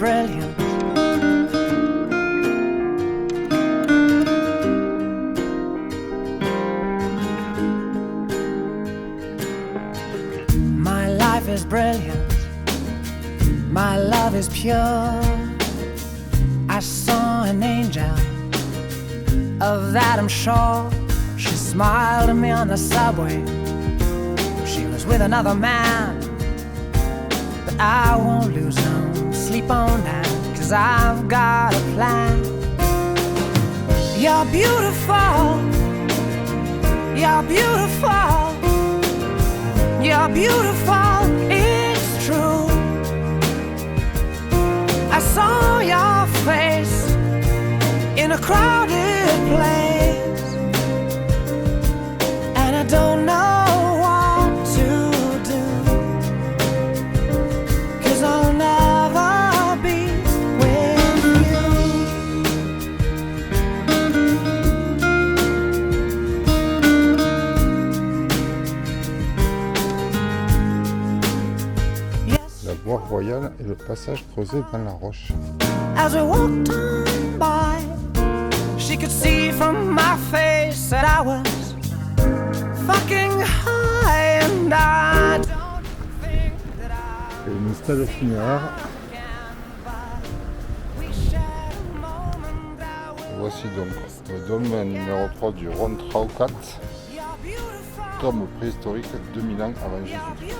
brilliant. My life is brilliant. My love is pure. I saw an angel, of that I'm sure. She smiled at me on the subway. She was with another man, but I won't lose no sleep on that, 'cause I've got a plan. You're beautiful. You're beautiful. You're beautiful. It's true. I saw your face in a crowded place, and I don't know what to do, 'cause I'll never be with you. Yes. La Voie Royale est le passage creusé dans la roche. As we walked on by, she could see from my face that I was fucking high, and I don't think that I Et une stèle funéraire. we shared a moment that will. Voici donc le dolmen numéro 3 du Ron Taucat, You're beautiful. tombe préhistorique 2000 ans avant You're Jésus. beautiful.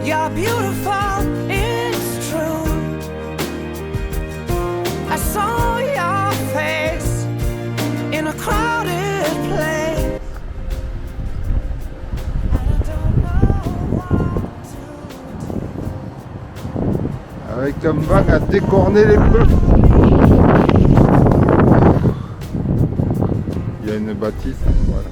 You're beautiful. It's true. I saw your face in a crowded place, and I don't know what to do. Avec un vent à décorner les bleus. Il y a une bâtisse, voilà.